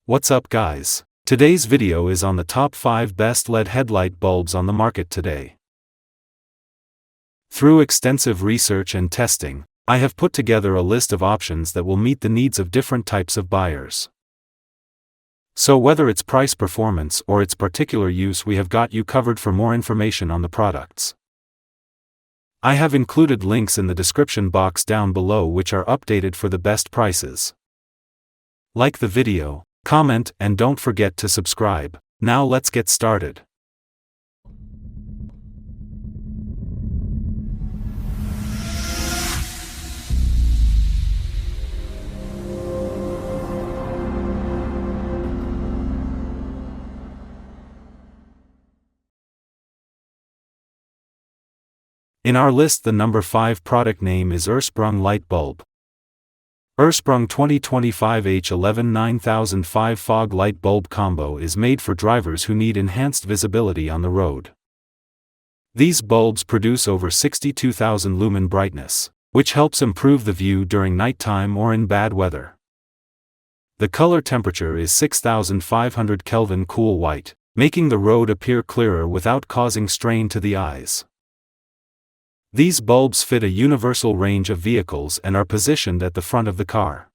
What's up guys? Today's video is on the top 5 best LED headlight bulbs on the market today. Through extensive research and testing, I have put together a list of options that will meet the needs of different types of buyers. So whether it's price performance or its particular use, we have got you covered. For more information on the products, I have included links in the description box down below which are updated for the best prices. Like the video, comment, and don't forget to subscribe. Now let's get started. In our list, the number 5 product name is Ursprung light bulb. Ursprung 2025 H11 9005 fog light bulb combo is made for drivers who need enhanced visibility on the road. These bulbs produce over 62,000 lumen brightness, which helps improve the view during nighttime or in bad weather. The color temperature is 6500 Kelvin cool white, making the road appear clearer without causing strain to the eyes. These bulbs fit a universal range of vehicles and are positioned at the front of the car.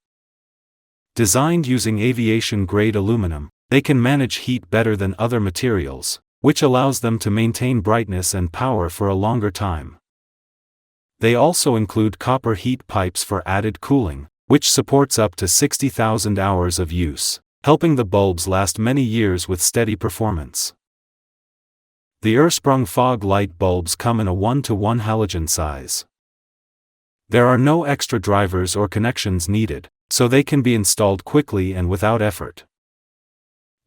Designed using aviation-grade aluminum, they can manage heat better than other materials, which allows them to maintain brightness and power for a longer time. They also include copper heat pipes for added cooling, which supports up to 60,000 hours of use, helping the bulbs last many years with steady performance. The Ursprung fog light bulbs come in a 1:1 halogen size. There are no extra drivers or connections needed, so they can be installed quickly and without effort.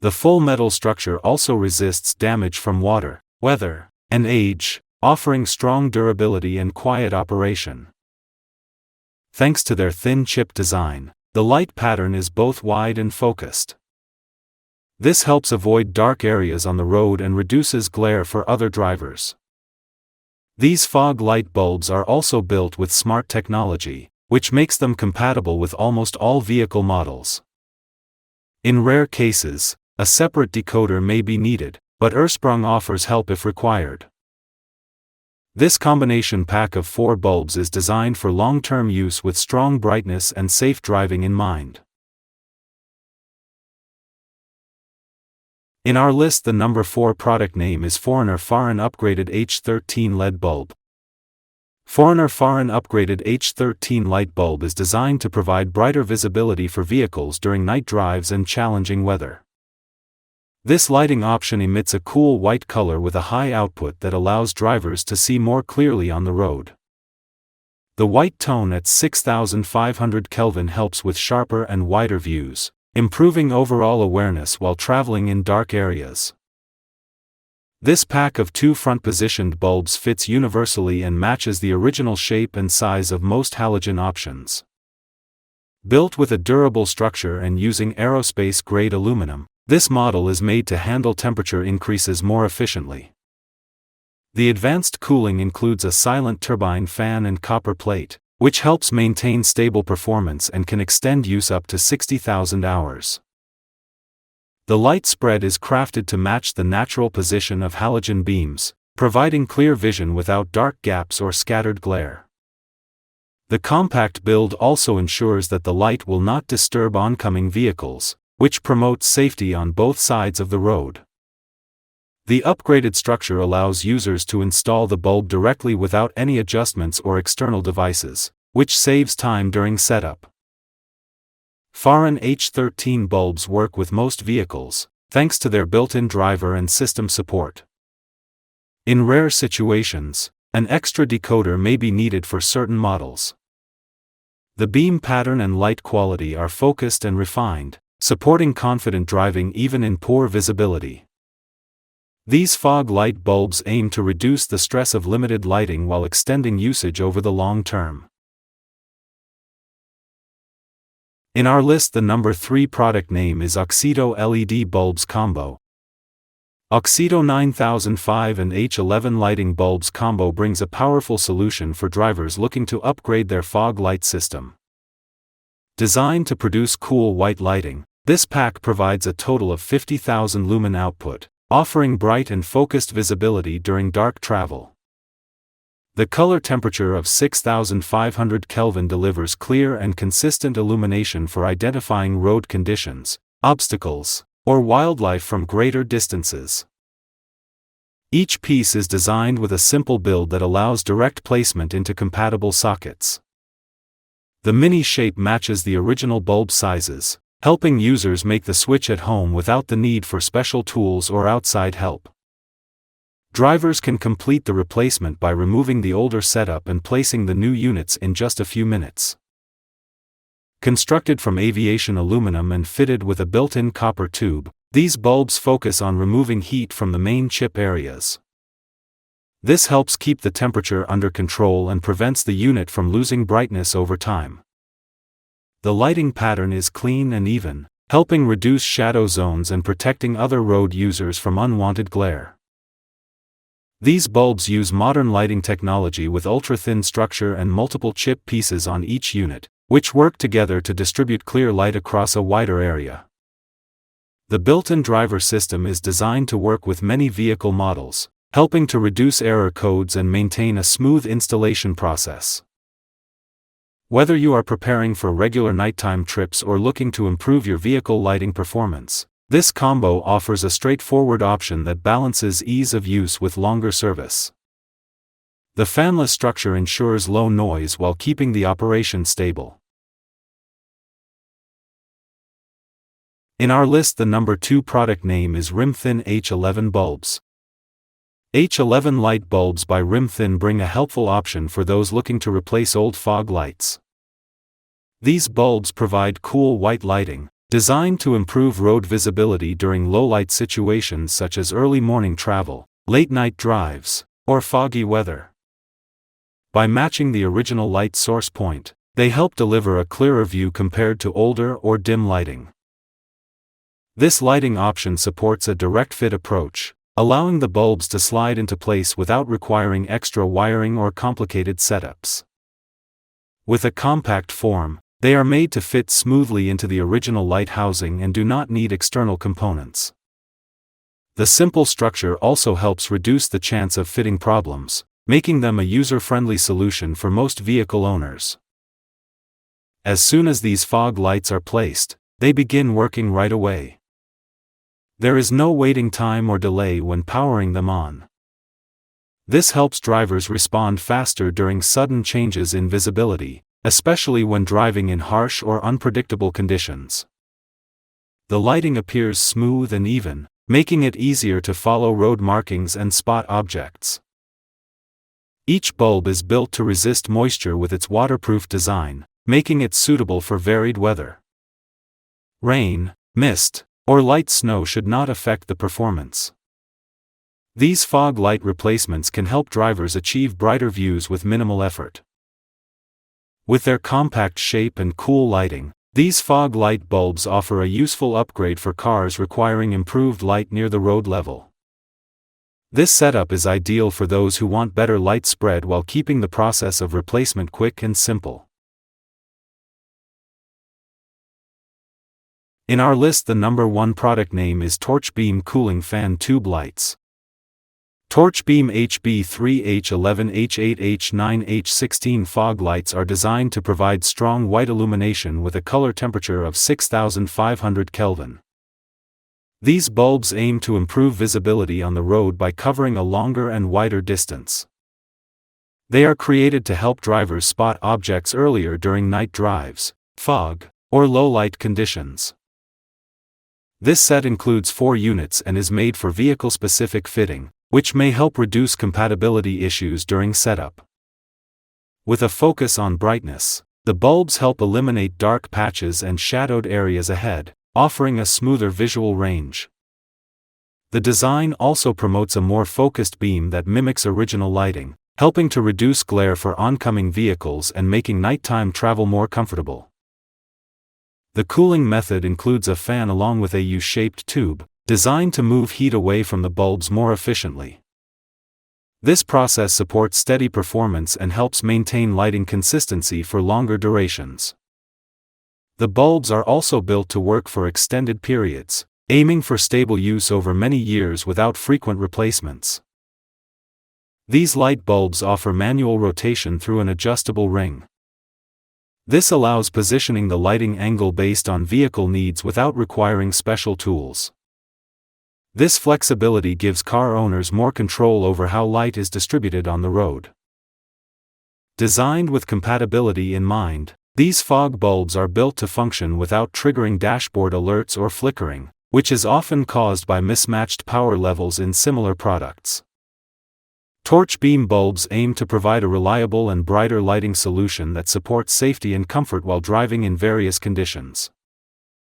The full metal structure also resists damage from water, weather, and age, offering strong durability and quiet operation. Thanks to their thin chip design, the light pattern is both wide and focused. This helps avoid dark areas on the road and reduces glare for other drivers. These fog light bulbs are also built with smart technology, which makes them compatible with almost all vehicle models. In rare cases, a separate decoder may be needed, but Ursprung offers help if required. This combination pack of 4 bulbs is designed for long-term use with strong brightness and safe driving in mind. In our list, the number 4 product name is Fahren Upgraded H13 LED bulb. Fahren Upgraded H13 light bulb is designed to provide brighter visibility for vehicles during night drives and challenging weather. This lighting option emits a cool white color with a high output that allows drivers to see more clearly on the road. The white tone at 6500 Kelvin helps with sharper and wider views, improving overall awareness while traveling in dark areas. This pack of 2 front-positioned bulbs fits universally and matches the original shape and size of most halogen options. Built with a durable structure and using aerospace-grade aluminum, this model is made to handle temperature increases more efficiently. The advanced cooling includes a silent turbine fan and copper plate, which helps maintain stable performance and can extend use up to 60,000 hours. The light spread is crafted to match the natural position of halogen beams, providing clear vision without dark gaps or scattered glare. The compact build also ensures that the light will not disturb oncoming vehicles, which promotes safety on both sides of the road. The upgraded structure allows users to install the bulb directly without any adjustments or external devices, which saves time during setup. Fahren H13 bulbs work with most vehicles, thanks to their built-in driver and system support. In rare situations, an extra decoder may be needed for certain models. The beam pattern and light quality are focused and refined, supporting confident driving even in poor visibility. These fog light bulbs aim to reduce the stress of limited lighting while extending usage over the long term. In our list, the number 3 product name is AUXITO LED Bulbs Combo. AUXITO 9005 and H11 lighting bulbs combo brings a powerful solution for drivers looking to upgrade their fog light system. Designed to produce cool white lighting, This pack provides a total of 50,000 lumen output, offering bright and focused visibility during dark travel. The color temperature of 6,500 Kelvin delivers clear and consistent illumination for identifying road conditions, obstacles, or wildlife from greater distances. Each piece is designed with a simple build that allows direct placement into compatible sockets. The mini shape matches the original bulb sizes, helping users make the switch at home without the need for special tools or outside help. Drivers can complete the replacement by removing the older setup and placing the new units in just a few minutes. Constructed from aviation aluminum and fitted with a built-in copper tube, these bulbs focus on removing heat from the main chip areas. This helps keep the temperature under control and prevents the unit from losing brightness over time. The lighting pattern is clean and even, helping reduce shadow zones and protecting other road users from unwanted glare. These bulbs use modern lighting technology with ultra-thin structure and multiple chip pieces on each unit, which work together to distribute clear light across a wider area. The built-in driver system is designed to work with many vehicle models, helping to reduce error codes and maintain a smooth installation process. Whether you are preparing for regular nighttime trips or looking to improve your vehicle lighting performance, this combo offers a straightforward option that balances ease of use with longer service. The fanless structure ensures low noise while keeping the operation stable. In our list, the number 2 product name is rimthin H11 Bulbs. H11 light bulbs by rimthin bring a helpful option for those looking to replace old fog lights. These bulbs provide cool white lighting, designed to improve road visibility during low-light situations such as early morning travel, late-night drives, or foggy weather. By matching the original light source point, they help deliver a clearer view compared to older or dim lighting. This lighting option supports a direct-fit approach, allowing the bulbs to slide into place without requiring extra wiring or complicated setups. With a compact form, they are made to fit smoothly into the original light housing and do not need external components. The simple structure also helps reduce the chance of fitting problems, making them a user-friendly solution for most vehicle owners. As soon as these fog lights are placed, they begin working right away. There is no waiting time or delay when powering them on. This helps drivers respond faster during sudden changes in visibility, especially when driving in harsh or unpredictable conditions. The lighting appears smooth and even, making it easier to follow road markings and spot objects. Each bulb is built to resist moisture with its waterproof design, making it suitable for varied weather. Rain, mist, or light snow should not affect the performance. These fog light replacements can help drivers achieve brighter views with minimal effort. With their compact shape and cool lighting, these fog light bulbs offer a useful upgrade for cars requiring improved light near the road level. This setup is ideal for those who want better light spread while keeping the process of replacement quick and simple. In our list, the number 1 product name is Torchbeam Cooling Fan Tube Lights. Torchbeam HB3 H11 H8 H9 H16 fog lights are designed to provide strong white illumination with a color temperature of 6,500 Kelvin. These bulbs aim to improve visibility on the road by covering a longer and wider distance. They are created to help drivers spot objects earlier during night drives, fog, or low-light conditions. This set includes 4 units and is made for vehicle-specific fitting, which may help reduce compatibility issues during setup. With a focus on brightness, the bulbs help eliminate dark patches and shadowed areas ahead, offering a smoother visual range. The design also promotes a more focused beam that mimics original lighting, helping to reduce glare for oncoming vehicles and making nighttime travel more comfortable. The cooling method includes a fan along with a U-shaped tube, designed to move heat away from the bulbs more efficiently. This process supports steady performance and helps maintain lighting consistency for longer durations. The bulbs are also built to work for extended periods, aiming for stable use over many years without frequent replacements. These light bulbs offer manual rotation through an adjustable ring. This allows positioning the lighting angle based on vehicle needs without requiring special tools. This flexibility gives car owners more control over how light is distributed on the road. Designed with compatibility in mind, these fog bulbs are built to function without triggering dashboard alerts or flickering, which is often caused by mismatched power levels in similar products. Torchbeam bulbs aim to provide a reliable and brighter lighting solution that supports safety and comfort while driving in various conditions.